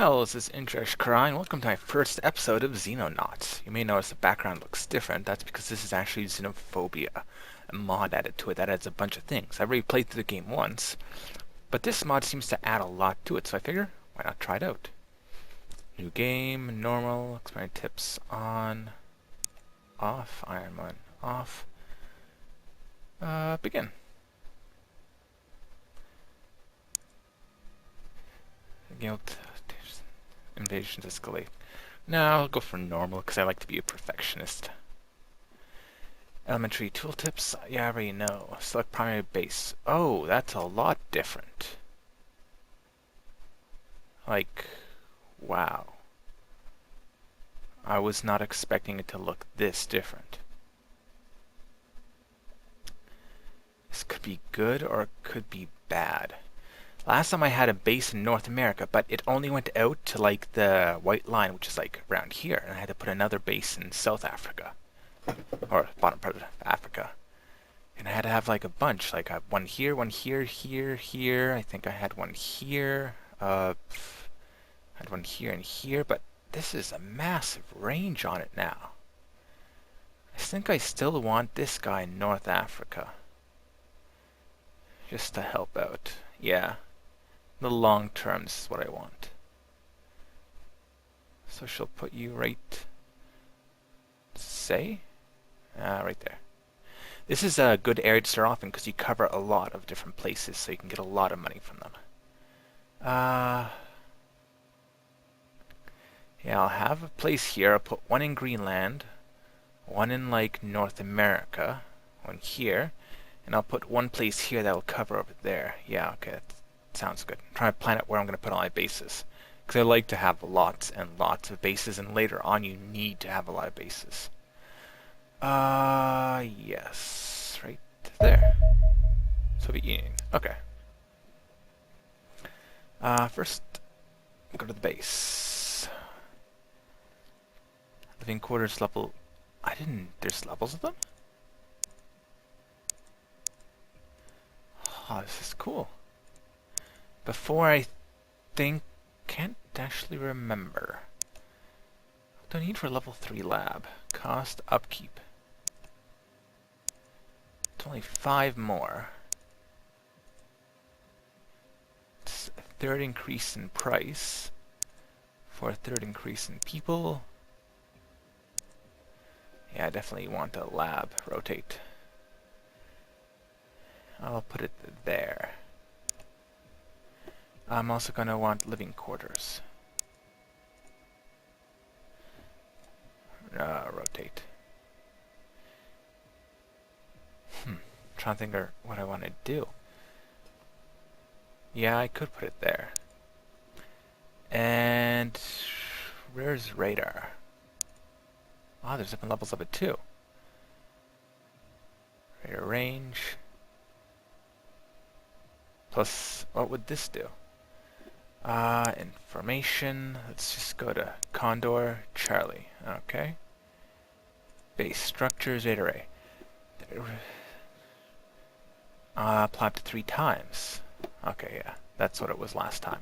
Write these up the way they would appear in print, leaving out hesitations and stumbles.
Hello, this is Interest Crying. Welcome to my first episode of Xenonauts. You may notice the background looks different. That's because this is actually Xenophobia, a mod added to it that adds a bunch of things. I've already played through the game once, but this mod seems to add a lot to it, so I figure, why not try it out? New game, normal, explain tips on, off, Iron Man, off, begin. Guild invasions escalate. No, I'll go for normal because I like to be a perfectionist. Elementary tooltips, yeah, I already know. Select primary base. Oh, that's a lot different. Like, wow. I was not expecting it to look this different. This could be good or it could be bad. Last time I had a base in North America, but it only went out to like the white line, which is like around here, and I had to put another base in South Africa, or bottom part of Africa. And I had to have like a bunch, like one here, here. I think I had one here, had one here and here, but this is a massive range on it now. I think I still want this guy in North Africa, just to help out. Yeah. The long term, this is what I want. So she'll put you right, right there. This is a good area to start off in because you cover a lot of different places, so you can get a lot of money from them. Yeah, I'll have a place here. I'll put one in Greenland, one in like North America, one here, and I'll put one place here that will cover over there. Yeah, okay. Sounds good. I'm trying to plan out where I'm going to put all my bases. Because I like to have lots and lots of bases, and later on you need to have a lot of bases. Yes. Right there. Soviet Union. Okay. First, go to the base. Living quarters level... There's levels of them? Oh, this is cool. Before I can't actually remember. What do I need for level 3 lab? Cost, upkeep. It's only 5 more. It's a third increase in price. For a third increase in people. Yeah, I definitely want a lab. Rotate. I'll put it there. I'm also going to want living quarters. Rotate. Trying to think of what I want to do. Yeah, I could put it there. And where's radar? Ah, there's different levels of it too. Radar range. Plus, what would this do? Information. Let's just go to Condor, Charlie. Okay. Base structures, data array. Apply up to 3 times. Okay, yeah. That's what it was last time.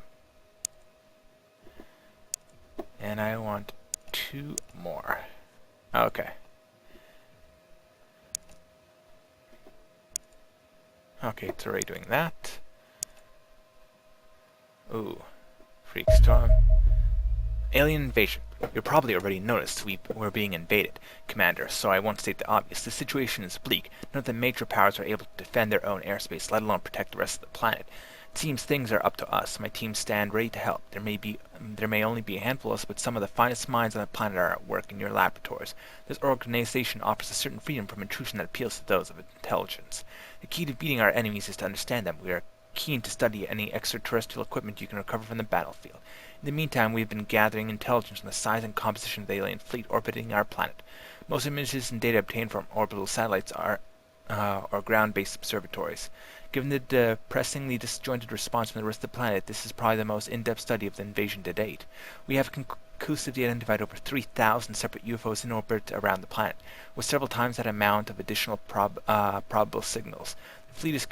And I want 2 more. Okay. Okay, it's already doing that. Ooh. Freak storm. Alien invasion. You probably already noticed we're being invaded, Commander, so I won't state the obvious. The situation is bleak. None of the major powers are able to defend their own airspace, let alone protect the rest of the planet. It seems things are up to us. My team stand ready to help. There may only be a handful of us, but some of the finest minds on the planet are at work in your laboratories. This organization offers a certain freedom from intrusion that appeals to those of intelligence. The key to beating our enemies is to understand them. We are keen to study any extraterrestrial equipment you can recover from the battlefield. In the meantime, we have been gathering intelligence on the size and composition of the alien fleet orbiting our planet. Most images and data obtained from orbital satellites are or ground-based observatories. Given the depressingly disjointed response from the rest of the planet, this is probably the most in-depth study of the invasion to date. We have conclusively identified over 3,000 separate UFOs in orbit around the planet, with several times that amount of additional probable signals. The fleet is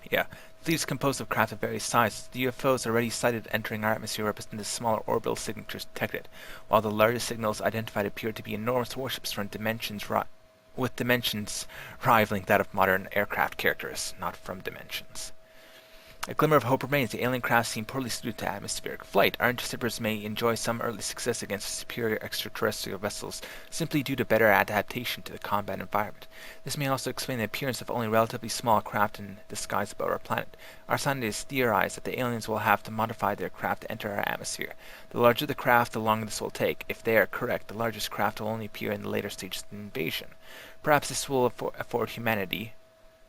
Yeah. Fleets composed of craft of various sizes. The UFOs already sighted entering our atmosphere represent the smaller orbital signatures detected, while the largest signals identified appear to be enormous warships from with dimensions rivaling that of modern aircraft characters, not from dimensions. A glimmer of hope remains. The alien craft seem poorly suited to atmospheric flight. Our interceptors may enjoy some early success against superior extraterrestrial vessels simply due to better adaptation to the combat environment. This may also explain the appearance of only relatively small craft in the skies above our planet. Our scientists theorize that the aliens will have to modify their craft to enter our atmosphere. The larger the craft, the longer this will take. If they are correct, the largest craft will only appear in the later stages of the invasion. Perhaps this will afford humanity,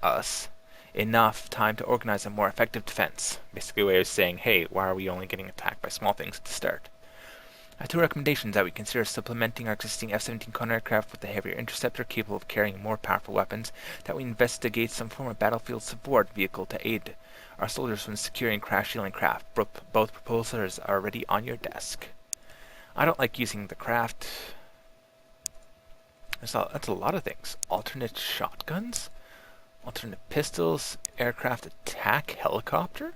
us, enough time to organize a more effective defense. Basically a way of saying, hey, why are we only getting attacked by small things at the start? I have two recommendations: that we consider supplementing our existing F-17 Condor aircraft with a heavier interceptor capable of carrying more powerful weapons, that we investigate some form of battlefield support vehicle to aid our soldiers when securing crash-shielding craft. Both proposals are already on your desk. I don't like using the craft. That's a lot of things. Alternate shotguns? Alternate pistols, aircraft attack helicopter,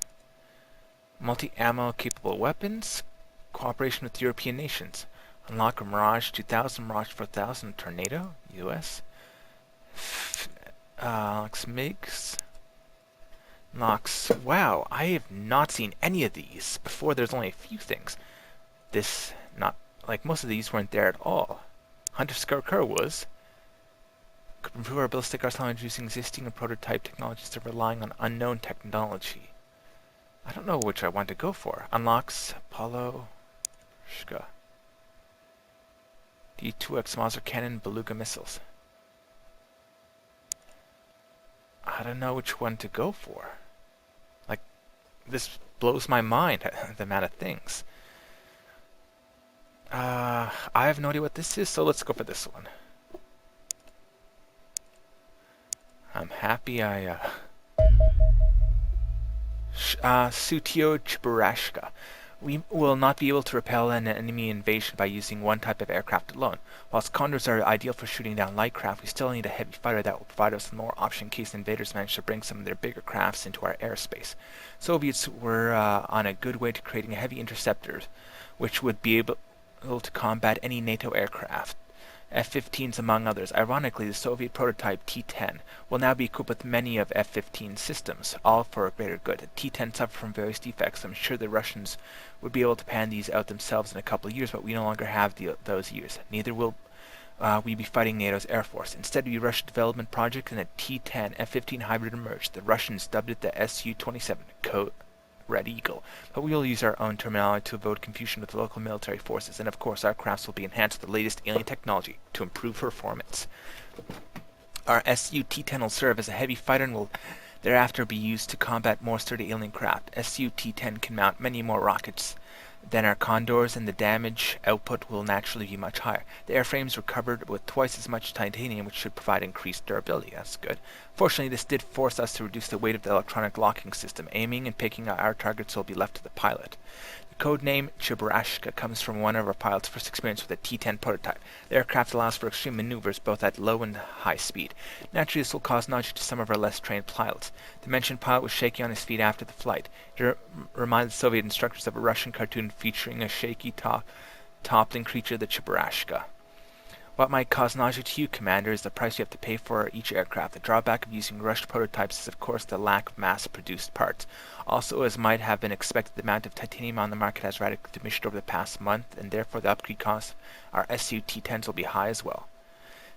multi-ammo capable weapons, cooperation with European nations, unlock a Mirage 2000, Mirage 4000, Tornado, US, MiGs, Nox. Wow, I have not seen any of these before. There's only a few things. This, not, like most of these weren't there at all. Hunter Scarecrow was. Could improve our ballistic arsenal using existing and prototype technologies to relying on unknown technology. I don't know which I want to go for. Unlocks Apollo, Shka, D2X Mauser cannon, Beluga missiles. I don't know which one to go for. Like, this blows my mind, the amount of things. I have no idea what this is, so let's go for this one. I'm happy I, Sutio Chibarashka. We will not be able to repel an enemy invasion by using one type of aircraft alone. Whilst Condors are ideal for shooting down light craft, we still need a heavy fighter that will provide us with more option in case invaders manage to bring some of their bigger crafts into our airspace. Soviets were on a good way to creating a heavy interceptor, which would be able to combat any NATO aircraft. F-15s among others. Ironically, the Soviet prototype T-10 will now be equipped with many of F-15 systems, all for a greater good. The T-10 suffered from various defects. I'm sure the Russians would be able to pan these out themselves in a couple of years, but we no longer have those years. Neither will we be fighting NATO's Air Force. Instead, we rushed development project and a T-10 F-15 hybrid emerged. The Russians dubbed it the Su-27, code Red Eagle, but we will use our own terminology to avoid confusion with the local military forces, and of course our crafts will be enhanced with the latest alien technology to improve performance. Our Su-T-10 will serve as a heavy fighter and will thereafter be used to combat more sturdy alien craft. Su-T-10 can mount many more rockets than our Condors, and the damage output will naturally be much higher. The airframes were covered with twice as much titanium, which should provide increased durability. That's good. Fortunately, this did force us to reduce the weight of the electronic locking system. Aiming and picking out our targets will be left to the pilot. The codename Chibarashka comes from one of our pilot's first experience with a T-10 prototype. The aircraft allows for extreme maneuvers both at low and high speed. Naturally, this will cause nausea to some of our less trained pilots. The mentioned pilot was shaky on his feet after the flight. It reminded Soviet instructors of a Russian cartoon featuring a shaky, toppling creature, the Chibarashka. What might cause nausea to you, Commander, is the price you have to pay for each aircraft. The drawback of using rushed prototypes is, of course, the lack of mass-produced parts. Also, as might have been expected, the amount of titanium on the market has radically diminished over the past month, and therefore the upgrade costs of our Su-T-10s will be high as well.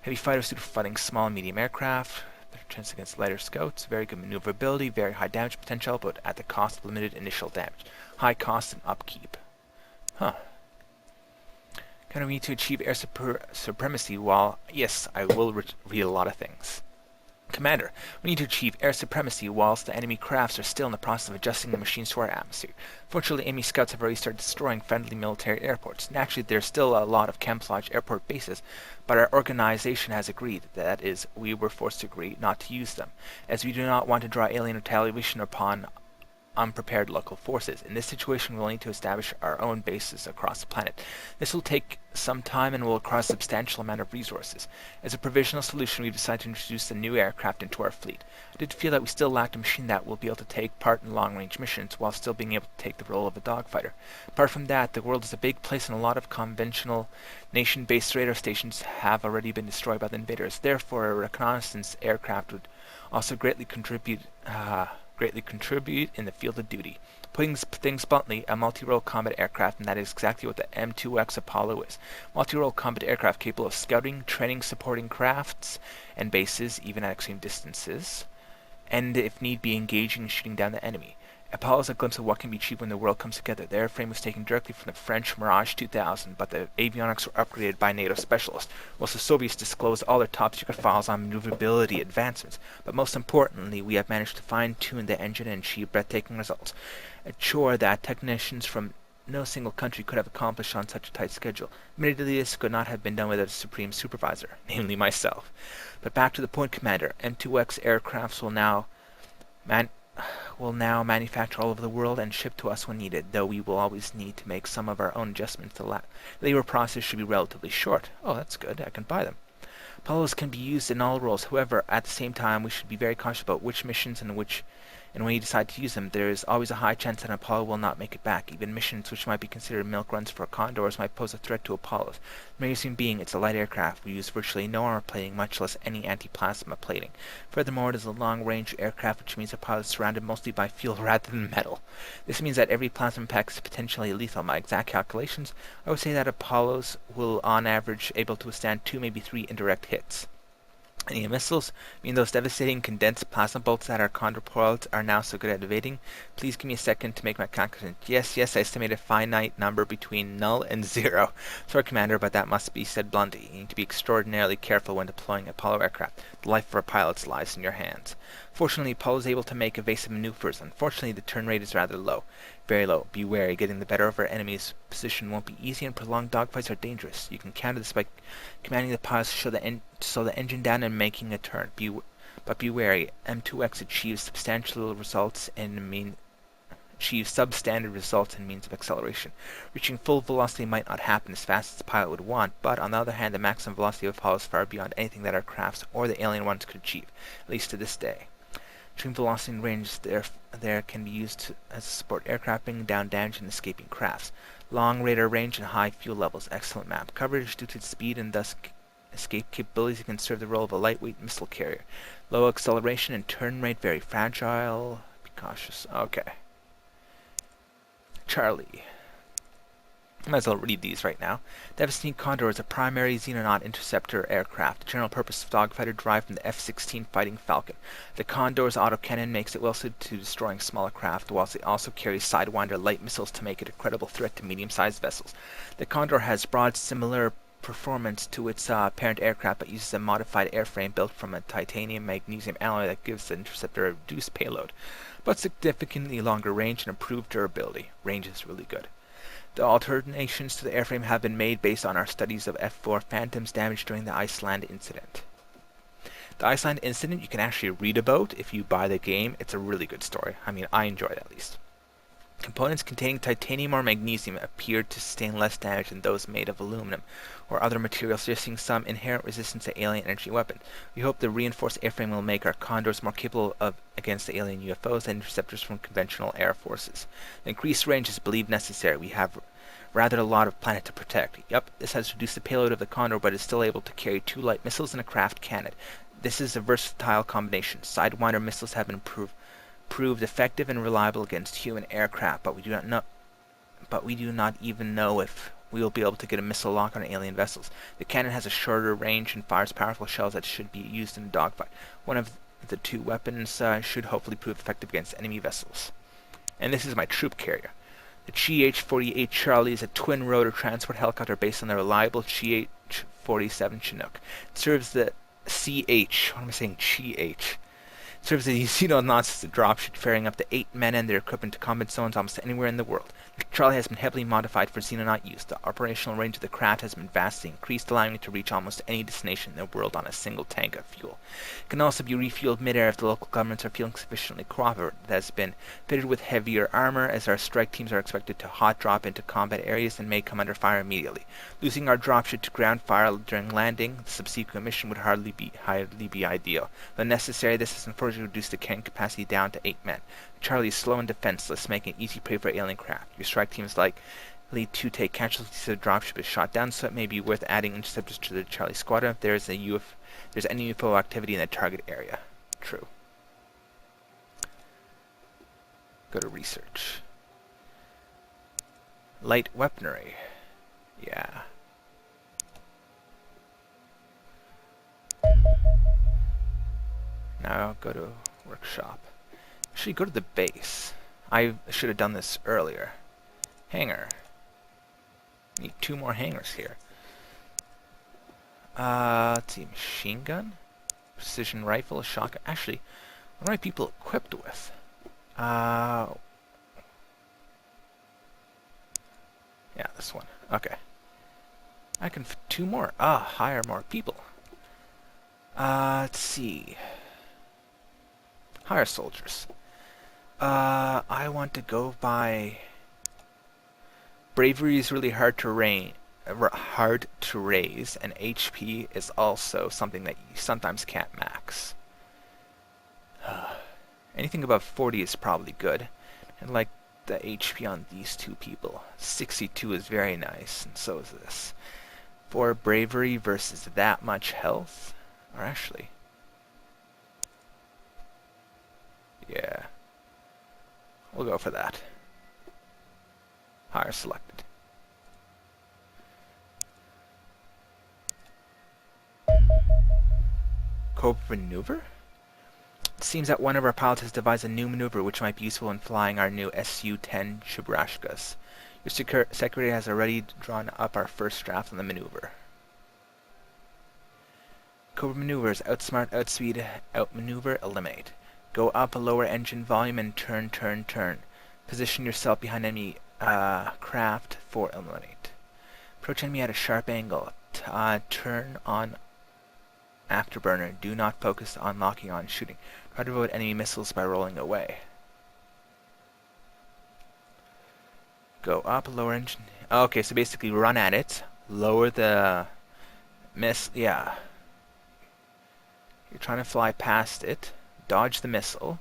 Heavy fighter suited for fighting small and medium aircraft. Better chance against lighter scouts. Very good maneuverability, very high damage potential, but at the cost of limited initial damage. High cost and upkeep. Huh. Kind of need to achieve air supremacy while... Yes, I will read a lot of things. Commander, we need to achieve air supremacy whilst the enemy crafts are still in the process of adjusting the machines to our atmosphere. Fortunately, enemy scouts have already started destroying friendly military airports. Naturally, there's still a lot of camouflage airport bases, but our organization has agreed, that is, we were forced to agree, not to use them, as we do not want to draw alien retaliation upon unprepared local forces. In this situation, we'll need to establish our own bases across the planet. This will take some time and will require a substantial amount of resources. As a provisional solution, we've decided to introduce a new aircraft into our fleet. I did feel that we still lacked a machine that will be able to take part in long-range missions while still being able to take the role of a dogfighter. Apart from that, the world is a big place and a lot of conventional nation-based radar stations have already been destroyed by the invaders. Therefore, a reconnaissance aircraft would also greatly contribute in the field of duty. Putting things bluntly, a multi-role combat aircraft, and that is exactly what the M2X Apollo is. Multi-role combat aircraft capable of scouting, training, supporting crafts and bases, even at extreme distances, and if need be, engaging and shooting down the enemy. Apollo is a glimpse of what can be achieved when the world comes together. The airframe was taken directly from the French Mirage 2000, but the avionics were upgraded by NATO specialists, whilst the Soviets disclosed all their top-secret files on maneuverability advancements. But most importantly, we have managed to fine-tune the engine and achieve breathtaking results, a chore that technicians from no single country could have accomplished on such a tight schedule. Admittedly, this could not have been done without a supreme supervisor, namely myself. But back to the point, Commander. M2X aircrafts will now manufacture all over the world and ship to us when needed, though we will always need to make some of our own adjustments. The labor process should be relatively short. Oh, that's good. I can buy them. Apollos can be used in all roles. However, at the same time, we should be very cautious about which missions and when you decide to use them. There is always a high chance that an Apollo will not make it back. Even missions which might be considered milk runs for Condors might pose a threat to Apollos. The main reason being it's a light aircraft. We use virtually no armor plating, much less any anti-plasma plating. Furthermore, it is a long-range aircraft, which means the pilot is surrounded mostly by fuel rather than metal. This means that every plasma pack is potentially lethal. My exact calculations, I would say that Apollos will, on average, able to withstand 2, maybe 3 indirect hits. Any missiles, those devastating condensed plasma bolts that our Condor pilots are now so good at evading. Please give me a second to make my calculation. Yes, I estimate a finite number between null and 0. Sorry, Commander, but that must be said bluntly. You need to be extraordinarily careful when deploying Apollo aircraft. The life of our pilots lies in your hands. Fortunately, Apollo is able to make evasive maneuvers. Unfortunately, the turn rate is rather low. Very low. Be wary. Getting the better of our enemy's position won't be easy, and prolonged dogfights are dangerous. You can counter this by commanding the pilots to slow the engine down and making a turn. But be wary. M2X achieves substantial results in substandard results in means of acceleration. Reaching full velocity might not happen as fast as the pilot would want, but on the other hand, the maximum velocity of Apollo is far beyond anything that our crafts or the alien ones could achieve, at least to this day. Extreme velocity and range there can be used as a support aircraft, bringing down damage and escaping crafts. Long radar range and high fuel levels. Excellent map coverage due to its speed and thus escape capabilities. It can serve the role of a lightweight missile carrier. Low acceleration and turn rate, very fragile. Be cautious. Okay. Charlie. I might as well read these right now. The F-16 Condor is a primary Xenonaut interceptor aircraft, a general-purpose dogfighter derived from the F-16 Fighting Falcon. The Condor's autocannon makes it well suited to destroying smaller craft, whilst it also carries Sidewinder light missiles to make it a credible threat to medium-sized vessels. The Condor has broad similar performance to its parent aircraft, but uses a modified airframe built from a titanium-magnesium alloy that gives the interceptor a reduced payload, but significantly longer range and improved durability. Range is really good. The alterations to the airframe have been made based on our studies of F-4 Phantoms damaged during the Iceland incident. The Iceland incident you can actually read about if you buy the game. It's a really good story. I enjoy it at least. Components containing titanium or magnesium appeared to sustain less damage than those made of aluminum or other materials, suggesting some inherent resistance to alien energy weapons. We hope the reinforced airframe will make our Condors more capable against the alien UFOs and interceptors from conventional air forces. The increased range is believed necessary. We have rather a lot of planet to protect. Yup, this has reduced the payload of the Condor, but is still able to carry 2 light missiles and a craft cannon. This is a versatile combination. Sidewinder missiles have been proved effective and reliable against human aircraft, but we do not even know if we will be able to get a missile lock on alien vessels. The cannon has a shorter range and fires powerful shells that should be used in a dogfight. One of the 2 weapons should hopefully prove effective against enemy vessels. And this is my troop carrier. The CH-48 Charlie is a twin-rotor transport helicopter based on the reliable CH-47 Chinook. It serves the CH. What am I saying? CH. Serves as a Xenonauts dropship, ferrying up to 8 men and their equipment to combat zones almost anywhere in the world. Charlie has been heavily modified for Xenonaut use. The operational range of the craft has been vastly increased, allowing it to reach almost any destination in the world on a single tank of fuel. It can also be refueled mid-air if the local governments are feeling sufficiently cooperative. It has been fitted with heavier armor, as our strike teams are expected to hot drop into combat areas and may come under fire immediately. Losing our dropship to ground fire during landing, the subsequent mission would hardly be ideal. Though necessary, this has unfortunately reduced the carrying capacity down to 8 men. Charlie is slow and defenseless, making it easy prey for alien craft. Your strike team is likely to take casualties if the dropship is shot down, so it may be worth adding interceptors to the Charlie squadron if there's any UFO activity in the target area. True. Go to research. Light weaponry. Yeah. Now go to workshop. Actually, go to the base. I should have done this earlier. Hangar. Need 2 more hangars here. Let's see. Machine gun? Precision rifle? Shotgun? Actually, what are my people equipped with? Yeah, this one. Okay. I can 2 more. Hire more people. Let's see. Hire soldiers. I want to go by... Bravery is really hard to raise, and HP is also something that you sometimes can't max. Anything above 40 is probably good. And like the HP on these 2 people. 62 is very nice, and so is this. For bravery versus that much health, or actually... Yeah. We'll go for that. Hire selected. Cobra maneuver? It seems that one of our pilots has devised a new maneuver which might be useful in flying our new Su-10 Chebrashkas. Your secretary has already drawn up our first draft on the maneuver. Cobra maneuvers: outsmart, outspeed, outmaneuver, eliminate. Go up, lower engine volume, and turn, turn, turn. Position yourself behind enemy craft for eliminate. Approach enemy at a sharp angle. Turn on afterburner. Do not focus on locking on shooting. Try to avoid enemy missiles by rolling away. Go up, lower engine. Okay, so basically run at it. Lower the yeah. You're trying to fly past it. Dodge the missile.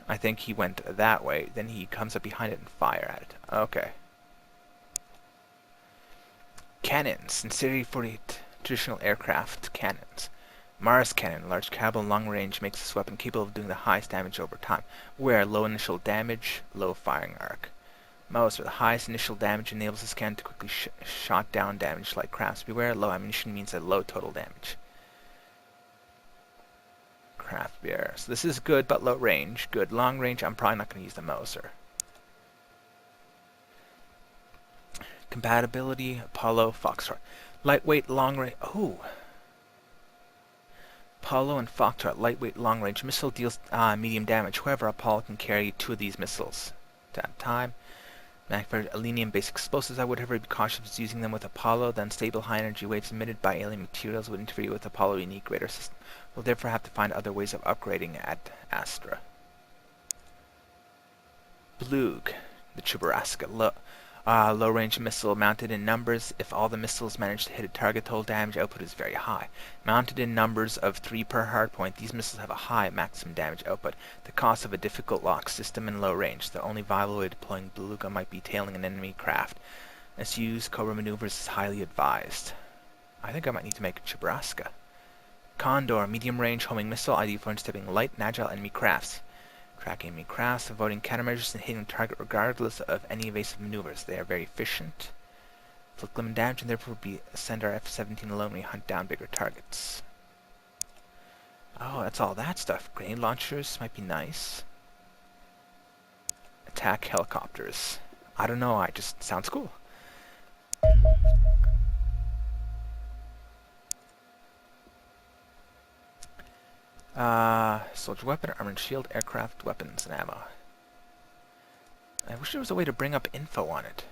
I think he went that way. Then he comes up behind it and fire at it. Okay. Cannons. Sincerity 48 traditional aircraft cannons. Mars cannon, large caliber, long range, makes this weapon capable of doing the highest damage over time. Where low initial damage, low firing arc. Most, with the highest initial damage, enables this cannon to quickly shot down damage like crafts. Beware, low ammunition means a low total damage. Craft bearer. So this is good, but low range. Good long range. I'm probably not going to use the Moser. Compatibility: Apollo, Foxtrot. Lightweight, long range. Oh. Apollo and Foxtrot, lightweight, long range. Missile deals medium damage. However, Apollo can carry 2 of these missiles at a time. Manufactured aluminium-based explosives. I would, however, be cautious using them with Apollo. The unstable high energy waves emitted by alien materials would interfere with Apollo's unique radar system. We'll therefore have to find other ways of upgrading at Astra. Blug, the Chebraska. Low-range missile mounted in numbers. If all the missiles manage to hit a target, total damage output is very high. Mounted in numbers of 3 per hardpoint, these missiles have a high maximum damage output. The cost of a difficult lock system in low range. The only viable way of deploying Beluga might be tailing an enemy craft. As use Cobra maneuvers is highly advised. I think I might need to make a Chebraska. Condor, medium-range homing missile, ideal for intercepting light and agile enemy crafts. Tracking enemy crafts, avoiding countermeasures, and hitting the target regardless of any evasive maneuvers. They are very efficient. Inflict limited damage, and therefore send our F-17 alone when we hunt down bigger targets. Oh, that's all that stuff. Grenade launchers might be nice. Attack helicopters. I don't know, just sounds cool. Soldier weapon, armored shield, aircraft, weapons, and ammo. I wish there was a way to bring up info on it.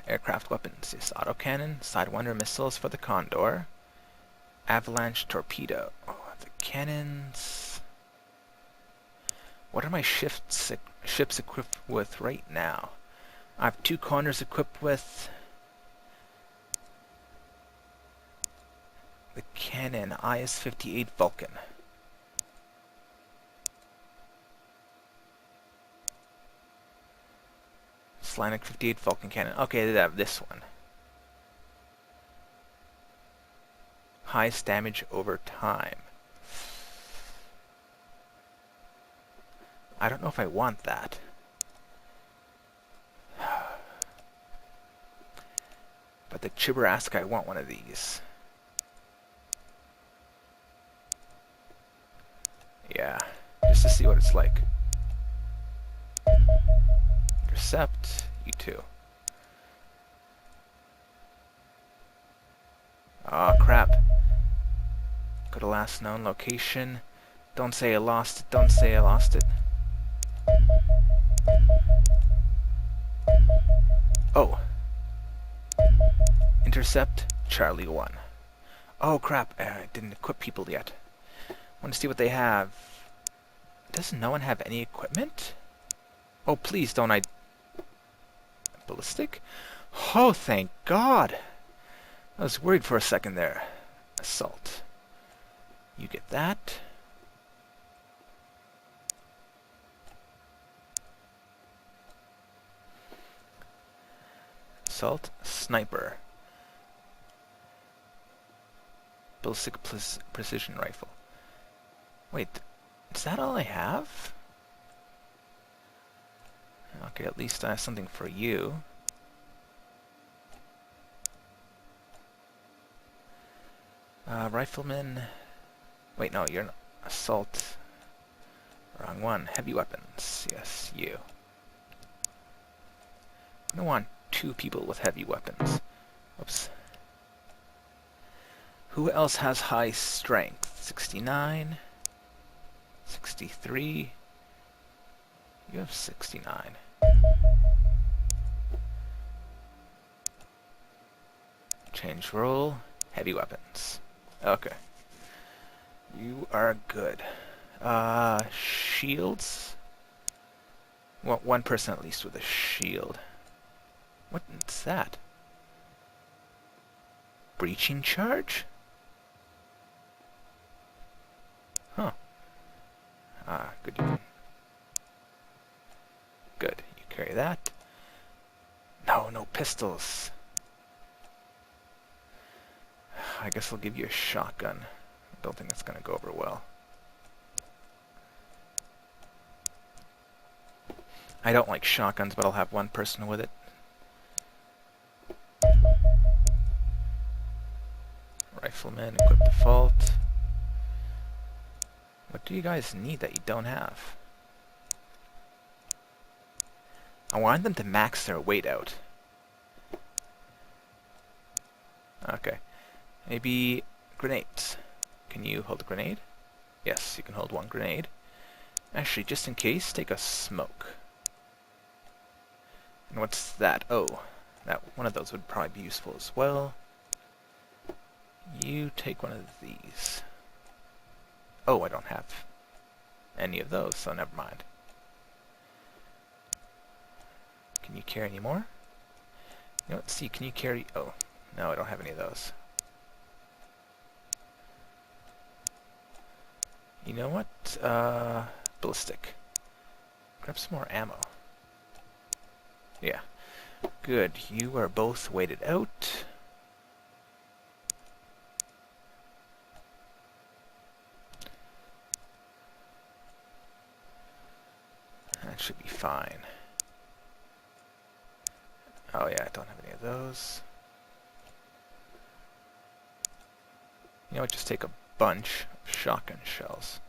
Aircraft weapons. Yes, autocannon, Sidewinder missiles for the Condor, avalanche torpedo. Oh, the cannons. What are my ships equipped with right now? I have 2 Condors equipped with the cannon IS-58 Vulcan. Slanic 58 Vulcan cannon. Okay, they have this one. Highest damage over time. I don't know if I want that. But the Chibarask, I want one of these. Yeah, just to see what it's like. Intercept, you too. Aw, crap. Go to last known location. Don't say I lost it, don't say I lost it. Oh. Intercept, Charlie 1. Oh crap, I didn't equip people yet. Want to see what they have. Doesn't no one have any equipment? Oh, please don't I... Ballistic? Oh, thank God! I was worried for a second there. Assault. You get that. Assault. Sniper. Ballistic precision rifle. Wait, is that all I have? Okay, at least I have something for you. Rifleman. Wait, no, you're not. Assault. Wrong one. Heavy weapons. Yes, you. I don't want 2 people with heavy weapons. Oops. Who else has high strength? 69. 63. You have 69. Change role. Heavy weapons. Okay. You are good. Shields. Want 1 person at least with a shield. What's that? Breaching charge? Huh. Good. Good. You carry that. No pistols. I guess I'll give you a shotgun. I don't think that's going to go over well. I don't like shotguns, but I'll have 1 person with it. Rifleman, equip default. What do you guys need that you don't have? I want them to max their weight out. Okay. Maybe grenades. Can you hold a grenade? Yes, you can hold 1 grenade. Actually, just in case, take a smoke. And what's that? Oh, that one of those would probably be useful as well. You take one of these. Oh, I don't have any of those, so never mind. Can you carry any more? You know, let's see, can you carry... Oh, no, I don't have any of those. You know what? Ballistic. Grab some more ammo. Yeah. Good. You are both weighted out. That should be fine. Oh yeah, I don't have any of those. You know what, just take a bunch of shotgun shells.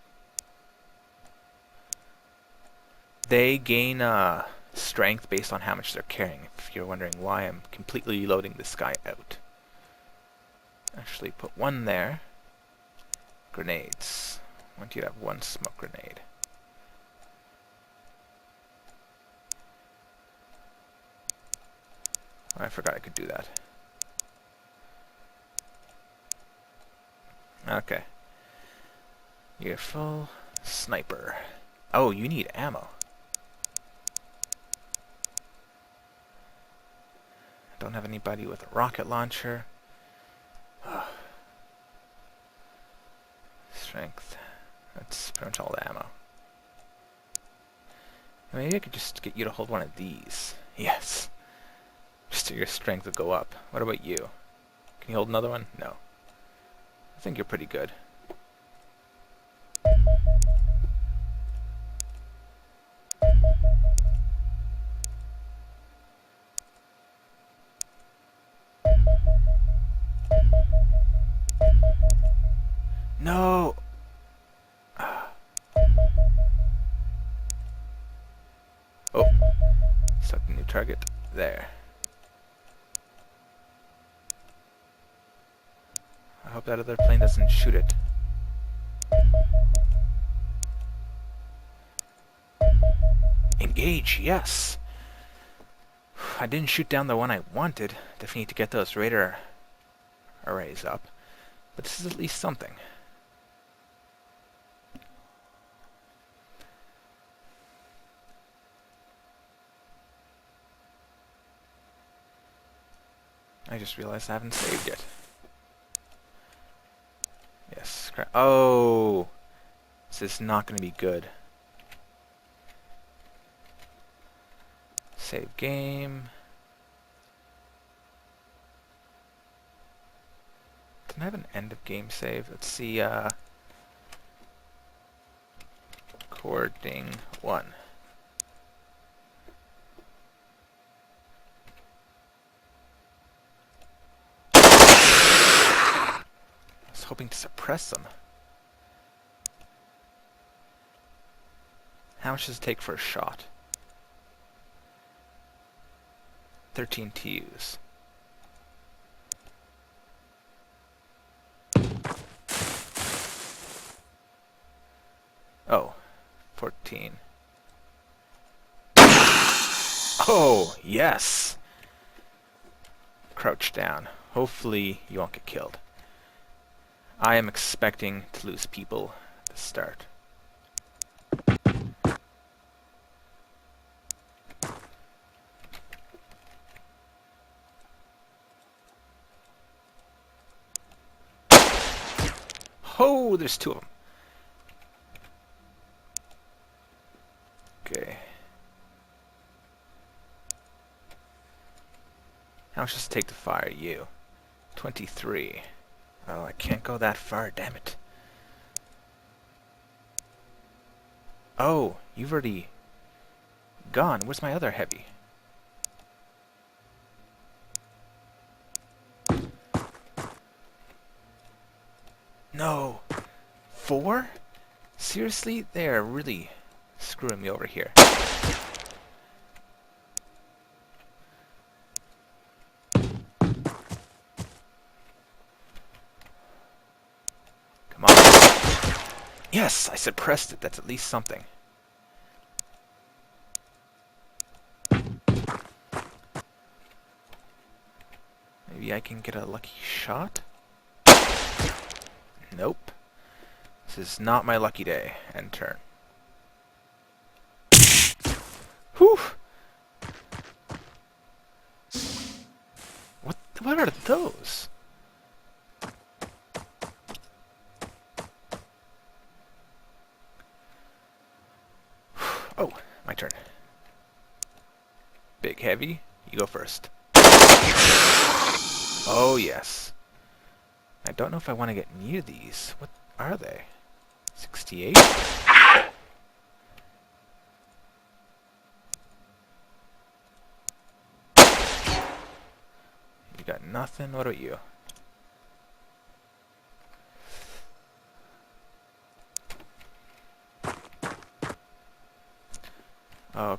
They gain strength based on how much they're carrying, if you're wondering why I'm completely loading this guy out. Actually, put 1 there. Grenades. I want you to have one smoke grenade. Oh, I forgot I could do that. Okay. You're full sniper. Oh, you need ammo. Don't have anybody with a rocket launcher. Strength. That's pretty much all the ammo. Maybe I could just get you to hold one of these. Yes. Just so your strength would go up. What about you? Can you hold another one? No. I think you're pretty good. No! Oh. Select a new target. There. I hope that other plane doesn't shoot it. Engage, yes! I didn't shoot down the one I wanted. Definitely need to get those radar arrays up. But this is at least something. I just realized I haven't saved yet. Yes, crap. Oh! This is not going to be good. Save game. Didn't I have an end of game save? Let's see, recording 1. I was hoping to suppress them. How much does it take for a shot? 13 TUs. Oh, 14. Oh, yes! Crouch down. Hopefully you won't get killed. I am expecting to lose people at the start. Oh, there's 2 of them. Okay. How much does it take to fire you? 23. Oh, I can't go that far, damn it. Oh, you've already gone. Where's my other heavy? No. 4? Seriously? They're really screwing me over here. Come on. Yes, I suppressed it. That's at least something. Maybe I can get a lucky shot? Nope. This is not my lucky day. End turn. Whew! What are those? Oh, my turn. Big heavy, you go first. Oh, yes. I don't know if I want to get near these. What are they? 68? You got nothing? What about you? Oh,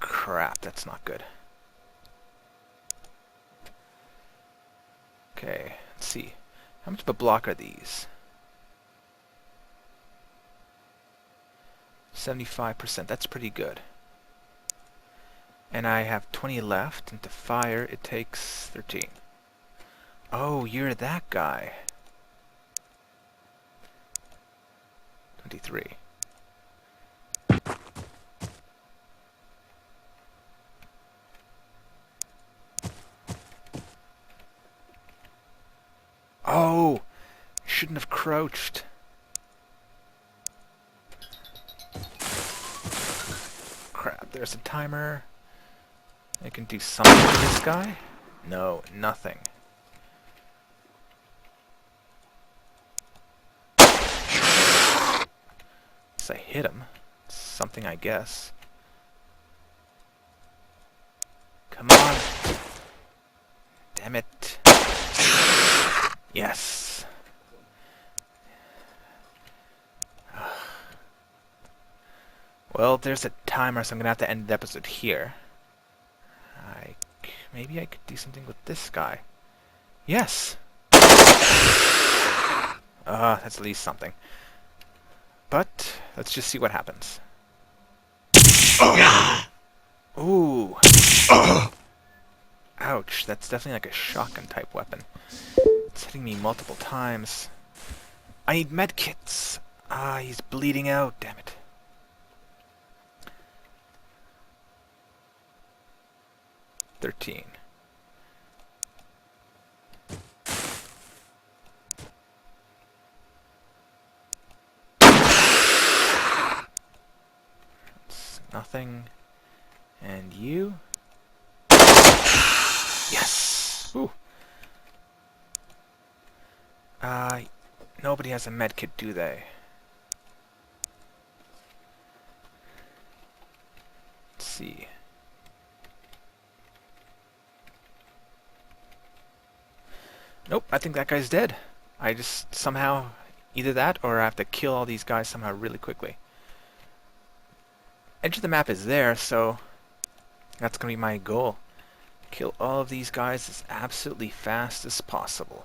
crap. That's not good. Okay, let's see. How much of a block are these? 75%. That's pretty good. And I have 20 left, and to fire it takes 13. Oh, you're that guy. 23. Oh! Shouldn't have crouched. Crap, there's a timer. I can do something to this guy? No, nothing. I hit him. Something, I guess. Come on. Damn it. Yes. Well, there's a timer, so I'm gonna have to end the episode here. Maybe I could do something with this guy. Yes! That's at least something. But, let's just see what happens. Ooh. Ouch, that's definitely like a shotgun type weapon. It's hitting me multiple times. I need medkits! Ah, he's bleeding out, damn it. $13. It's nothing. And you? Yes! Ooh. Nobody has a medkit, do they? Let's see. Nope, I think that guy's dead. I just somehow... Either that, or I have to kill all these guys somehow really quickly. Edge of the map is there, so... That's gonna be my goal. Kill all of these guys as absolutely fast as possible.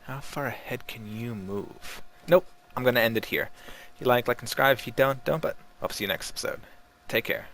How far ahead can you move? Nope, I'm gonna end it here. If you like, and subscribe. If you don't, but I'll see you next episode. Take care.